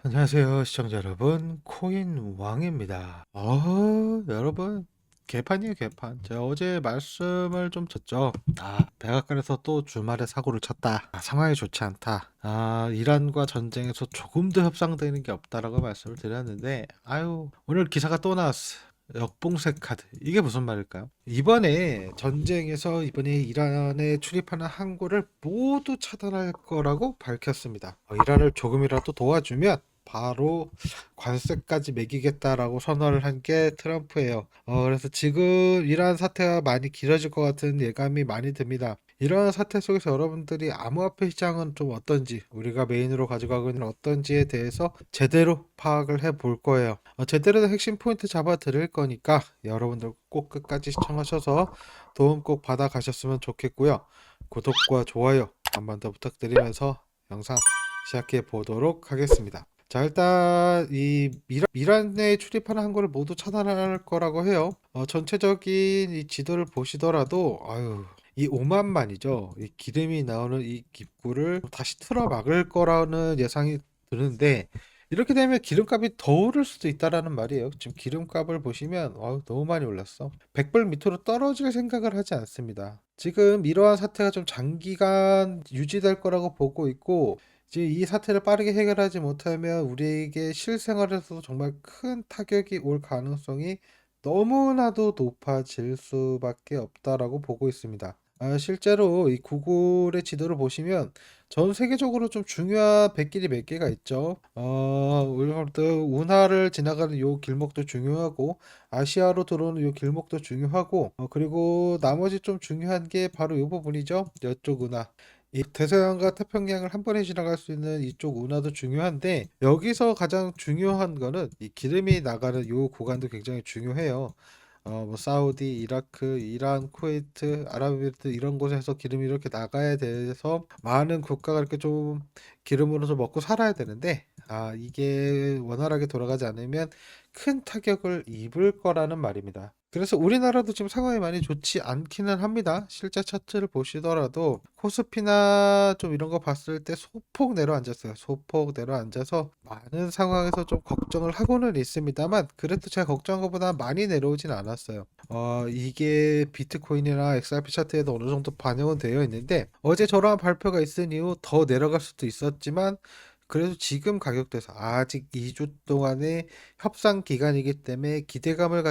안녕하세요, 시청자 여러분. 코인 왕입니다. 여러분, 개판이에요, 개판. 제가 어제 말씀을 좀 줬죠. 백악관에서 또 주말에 사고를 쳤다. 상황이 좋지 않다. 이란과 전쟁에서 조금도 협상되는 게 없다라고 말씀을 드렸는데, 오늘 기사가 또 나왔어. 역봉쇄 카드. 이게 무슨 말일까요? 이번에 이란에 출입하는 항구를 모두 차단할 거라고 밝혔습니다. 이란을 조금이라도 도와주면 바로 관세까지 매기겠다라고 선언을 한 게 트럼프예요. 그래서 지금 이러한 사태가 많이 길어질 것 같은 예감이 많이 듭니다. 이러한 사태 속에서 여러분들이 암호화폐 시장은 좀 어떤지, 우리가 메인으로 가져가고 있는 어떤지에 대해서 제대로 파악을 해 볼 거예요. 제대로 된 핵심 포인트 잡아 드릴 거니까 여러분들 꼭 끝까지 시청하셔서 도움 꼭 받아 가셨으면 좋겠고요. 구독과 좋아요 한 번 더 부탁드리면서 영상 시작해 보도록 하겠습니다. 자, 일단 이 미란에 출입하는 항구를 모두 차단할 거라고 해요. 전체적인 이 지도를 보시더라도 이 오만만이죠. 이 기름이 나오는 이 입구를 다시 틀어 막을 거라는 예상이 드는데, 이렇게 되면 기름값이 더 오를 수도 있다라는 말이에요. 지금 기름값을 보시면 너무 많이 올랐어. 100불 밑으로 떨어질 생각을 하지 않습니다. 지금 이러한 사태가 좀 장기간 유지될 거라고 보고 있고, 이제 이 사태를 빠르게 해결하지 못하면 우리에게 실생활에서도 정말 큰 타격이 올 가능성이 너무나도 높아질 수밖에 없다라고 보고 있습니다. 실제로 이 구글의 지도를 보시면 전 세계적으로 좀 중요한 백길이 몇 개가 있죠. 우리가 운하를 지나가는 요 길목도 중요하고, 아시아로 들어오는 요 길목도 중요하고, 그리고 나머지 좀 중요한 게 바로 요 부분이죠. 이쪽 운하. 이 대서양과 태평양을 한 번에 지나갈 수 있는 이쪽 운하도 중요한데, 여기서 가장 중요한 거는 이 기름이 나가는 요 구간도 굉장히 중요해요. 뭐 사우디, 이라크, 이란, 쿠웨이트, 아랍에미리트 이런 곳에서 기름이 이렇게 나가야 돼서 많은 국가가 이렇게 좀 기름으로서 먹고 살아야 되는데, 이게 원활하게 돌아가지 않으면 큰 타격을 입을 거라는 말입니다. 그래서 우리나라도 지금 상황이 많이 좋지 않기는 합니다. 실제 차트를 보시더라도 코스피나 좀 이런 거 봤을 때 소폭 내려앉았어요. 소폭 내려앉아서 많은 상황에서 좀 걱정을 하고는 있습니다만, 그래도 제가 걱정한 것보다 많이 내려오진 않았어요. 이게 비트코인이나 XRP 차트에도 어느 정도 반영은 되어 있는데, 어제 저러한 발표가 있은 이후 더 내려갈 수도 있었지만, 그래도 지금 가격대에서 아직 2주 동안의 협상 기간이기 때문에 기대감을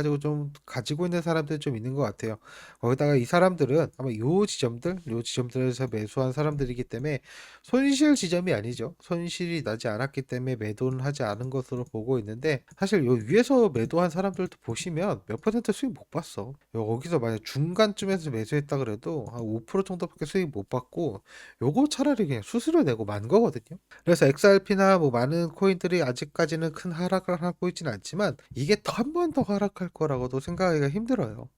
가지고 있는 사람들이 좀 있는 것 같아요. 거기다가 이 사람들은 아마 요 지점들에서 매수한 사람들이기 때문에 손실 지점이 아니죠. 손실이 나지 않았기 때문에 매도는 하지 않은 것으로 보고 있는데, 사실 요 위에서 매도한 사람들도 보시면 몇 퍼센트 수익 못 봤어. 여기서 만약 중간쯤에서 매수했다 그래도 한 5% 정도밖에 수익 못 받고, 요거 차라리 그냥 수수료 내고 만 거거든요. 그래서 XRP나 뭐 많은 코인들이 아직까지는 큰 하락을 하고 있지는 않지만, 이게 한 번 더 하락할 거라고도 생각하기가 힘들어요.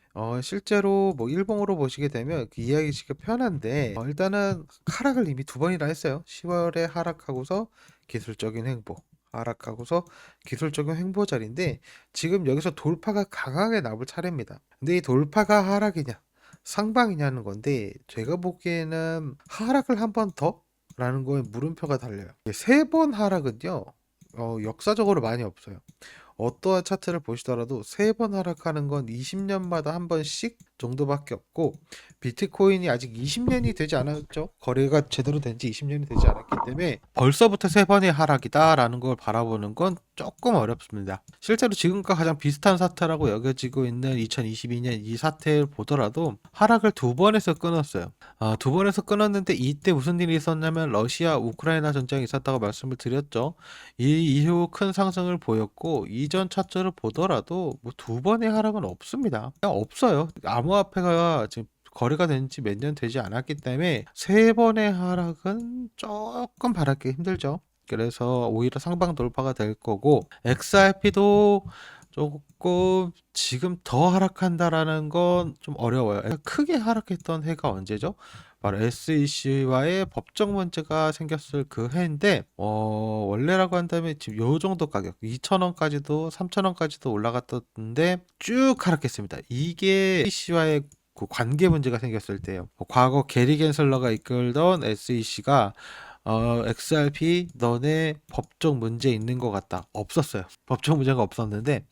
실제로 뭐 일봉으로 보시게 되면 그 이해하기가 편한데, 일단은 하락을 이미 두 번이나 했어요. 10월에 하락하고서 기술적인 횡보, 하락하고서 기술적인 횡보 자리인데, 지금 여기서 돌파가 강하게 나올 차례입니다. 근데 이 돌파가 하락이냐 상방이냐는 건데, 제가 보기에는 하락을 한 번 더? 라는 거에 물음표가 달려요. 세 번 하락은요, 역사적으로 많이 없어요. 어떠한 차트를 보시더라도 세 번 하락하는 건 20년마다 한 번씩 정도밖에 없고, 비트코인이 아직 20년이 되지 않았죠. 거래가 제대로 된 지 20년이 되지 않았기 때문에 벌써부터 세 번의 하락이다라는 걸 바라보는 건 조금 어렵습니다. 실제로 지금과 가장 비슷한 사태라고 여겨지고 있는 2022년 이 사태를 보더라도 하락을 두 번에서 끊었어요. 두 번에서 끊었는데, 이때 무슨 일이 있었냐면 러시아 우크라이나 전쟁이 있었다고 말씀을 드렸죠. 이 이후 큰 상승을 보였고, 이전 차트를 보더라도 뭐 두 번의 하락은 없습니다. 그냥 없어요. 암호화폐가 지금 거래가 된 지 몇 년 되지 않았기 때문에 세 번의 하락은 조금 바라기 힘들죠. 그래서 오히려 상방 돌파가 될 거고, XRP도 조금 지금 더 하락한다라는 건 좀 어려워요. 크게 하락했던 해가 언제죠? 바로 SEC와의 법적 문제가 생겼을 그 해인데, 원래라고 한다면 지금 요 정도 가격 2,000원까지도 3,000원까지도 올라갔던데 쭉 하락했습니다. 이게 SEC와의 그 관계 문제가 생겼을 때예요. 과거 게리 겐슬러가 이끌던 SEC가 XRP 너네 법적 문제 있는 것 같다. 없었어요. 법적 문제가 없었는데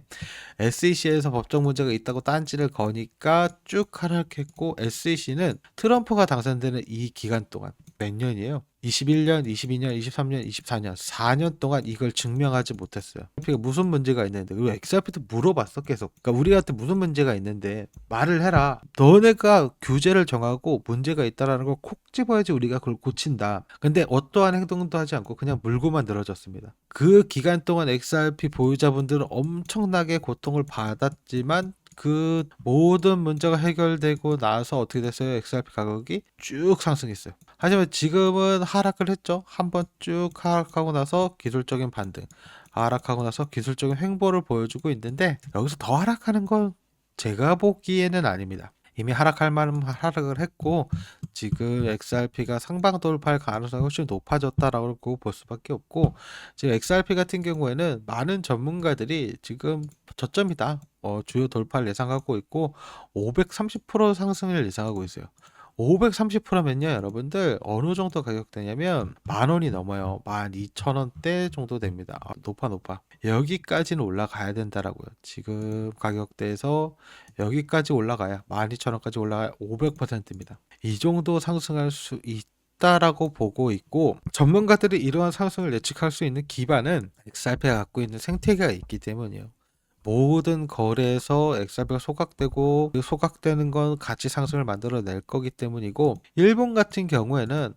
SEC에서 법적 문제가 있다고 딴지를 거니까 쭉 하락했고, SEC는 트럼프가 당선되는 이 기간 동안 몇 년이에요? 21년, 22년, 23년, 24년, 4년 동안 이걸 증명하지 못했어요. XRP가 무슨 문제가 있는데, 그리고 XRP도 물어봤어 계속. 그러니까 우리한테 무슨 문제가 있는데 말을 해라. 너네가 규제를 정하고 문제가 있다라는 걸 콕 집어야지 우리가 그걸 고친다. 근데 어떠한 행동도 하지 않고 그냥 물고만 늘어졌습니다. 그 기간 동안 XRP 보유자분들은 엄청나게 고통을 받았지만 그 모든 문제가 해결되고 나서 어떻게 됐어요? XRP 가격이 쭉 상승했어요. 하지만 지금은 하락을 했죠. 한번 쭉 하락하고 나서 기술적인 반등, 하락하고 나서 기술적인 횡보를 보여주고 있는데, 여기서 더 하락하는 건 제가 보기에는 아닙니다. 이미 하락할 만한 하락을 했고, 지금 XRP가 상방 돌파할 가능성이 훨씬 높아졌다라고 볼 수밖에 없고, 지금 XRP 같은 경우에는 많은 전문가들이 지금 저점이다, 주요 돌파를 예상하고 있고 530% 상승을 예상하고 있어요. 530%면요 여러분들 어느 정도 가격대냐면 10,000원이 넘어요. 12,000원대 정도 됩니다. 높아. 여기까지는 올라가야 된다라고요. 지금 가격대에서 여기까지 올라가야 12,000원까지 올라가야 500%입니다. 이 정도 상승할 수 있다라고 보고 있고, 전문가들이 이러한 상승을 예측할 수 있는 기반은 XRP가 갖고 있는 생태계가 있기 때문이에요. 모든 거래에서 XRP가 소각되고 그 소각되는 건 가치 상승을 만들어낼 거기 때문이고, 일본 같은 경우에는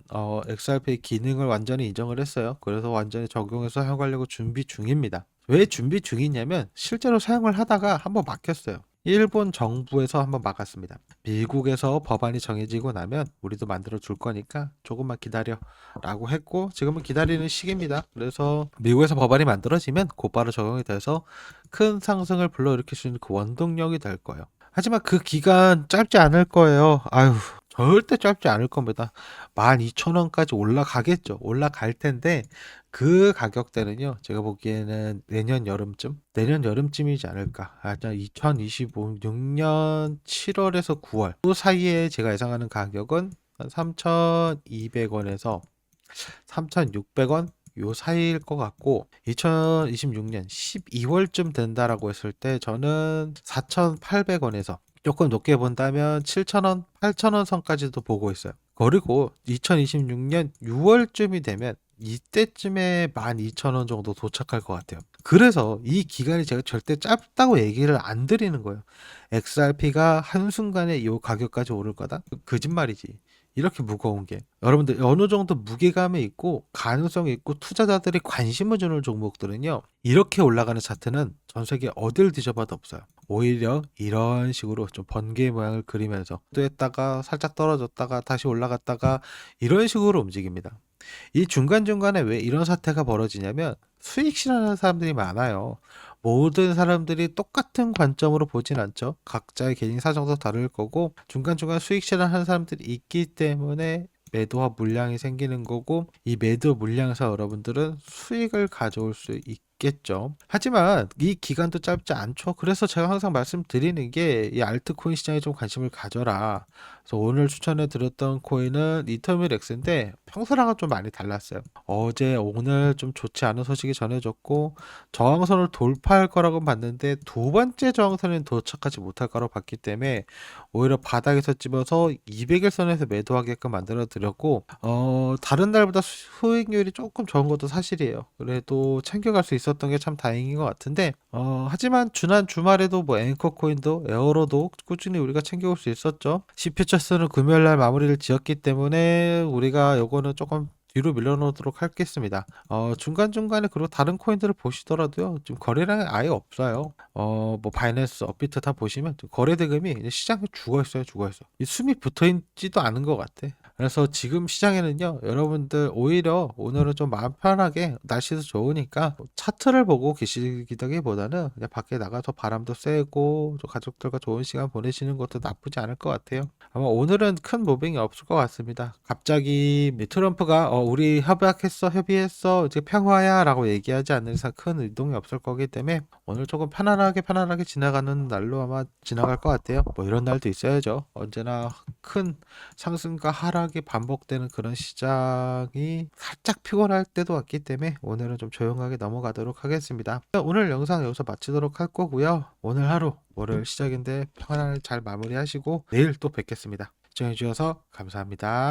XRP의 기능을 완전히 인정을 했어요. 그래서 완전히 적용해서 사용하려고 준비 중입니다. 왜 준비 중이냐면 실제로 사용을 하다가 한번 막혔어요. 일본 정부에서 한번 막았습니다. 미국에서 법안이 정해지고 나면 우리도 만들어 줄 거니까 조금만 기다려 라고 했고, 지금은 기다리는 시기입니다. 그래서 미국에서 법안이 만들어지면 곧바로 적용이 돼서 큰 상승을 불러일으킬 수 있는 그 원동력이 될 거예요. 하지만 그 기간 짧지 않을 거예요. 아유, 절대 짧지 않을 겁니다. 12,000원까지 올라가겠죠. 올라갈 텐데 그 가격대는요, 제가 보기에는 내년 여름쯤이지 않을까. 2026년 7월에서 9월 그 사이에 제가 예상하는 가격은 3,200원에서 3,600원 요 사이일 것 같고, 2026년 12월쯤 된다라고 했을 때 저는 4,800원에서 조금 높게 본다면 7,000원, 8,000원 선까지도 보고 있어요. 그리고 2026년 6월쯤이 되면 이때쯤에 12,000원 정도 도착할 것 같아요. 그래서 이 기간이 제가 절대 짧다고 얘기를 안 드리는 거예요. XRP가 한순간에 이 가격까지 오를 거다? 거짓말이지. 이렇게 무거운 게 여러분들 어느 정도 무게감이 있고 가능성이 있고 투자자들이 관심을 주는 종목들은요, 이렇게 올라가는 차트는 전 세계 어딜 뒤져봐도 없어요. 오히려 이런 식으로 좀 번개 모양을 그리면서 또 했다가 살짝 떨어졌다가 다시 올라갔다가 이런 식으로 움직입니다. 이 중간중간에 왜 이런 사태가 벌어지냐면 수익 실현하는 사람들이 많아요. 모든 사람들이 똑같은 관점으로 보진 않죠. 각자의 개인 사정도 다를 거고 중간중간 수익 실현하는 사람들이 있기 때문에 매도와 물량이 생기는 거고, 이 매도 물량에서 여러분들은 수익을 가져올 수 있겠죠. 하지만 이 기간도 짧지 않죠. 그래서 제가 항상 말씀드리는 게 이 알트코인 시장에 좀 관심을 가져라. 그래서 오늘 추천해 드렸던 코인은 이터뮤 렉스인데 평소랑은 좀 많이 달랐어요. 어제 오늘 좀 좋지 않은 소식이 전해졌고 저항선을 돌파할 거라고 봤는데 두 번째 저항선은 도착하지 못할 거라고 봤기 때문에 오히려 바닥에서 집어서 200일선에서 매도하게끔 만들어 드렸고, 다른 날보다 수익률이 조금 적은 것도 사실이에요. 그래도 챙겨갈 수 있었던 게 참 다행인 것 같은데, 하지만 지난 주말에도 뭐 앵커코인도 에어로도 꾸준히 우리가 챙겨올 수 있었죠. C퓨처스는 금요일날 마무리를 지었기 때문에 우리가 요거는 조금 뒤로 밀려놓도록 하겠습니다. 중간중간에 그리고 다른 코인들을 보시더라도요, 지금 거래량이 아예 없어요. 뭐 바이낸스, 업비트 다 보시면 거래 대금이 이제 시장에 죽어 있어요. 이 숨이 붙어 있지도 않은 것 같아. 그래서 지금 시장에는요, 여러분들 오히려 오늘은 좀 마음 편하게 날씨도 좋으니까 차트를 보고 계시기보다는 그냥 밖에 나가서 바람도 쐬고 좀 가족들과 좋은 시간 보내시는 것도 나쁘지 않을 것 같아요. 아마 오늘은 큰 무빙이 없을 것 같습니다. 갑자기 트럼프가 우리 협의했어 이제 평화야 라고 얘기하지 않는 이상 큰 이동이 없을 거기 때문에 오늘 조금 편안하게 지나가는 날로 아마 지나갈 것 같아요. 뭐 이런 날도 있어야죠. 언제나 큰 상승과 하락 하락이 반복되는 그런 시장이 살짝 피곤할 때도 왔기 때문에 오늘은 좀 조용하게 넘어가도록 하겠습니다. 오늘 영상 여기서 마치도록 할 거고요. 오늘 하루 월요일 시작인데 평안을 잘 마무리하시고 내일 또 뵙겠습니다. 시청해 주셔서 감사합니다.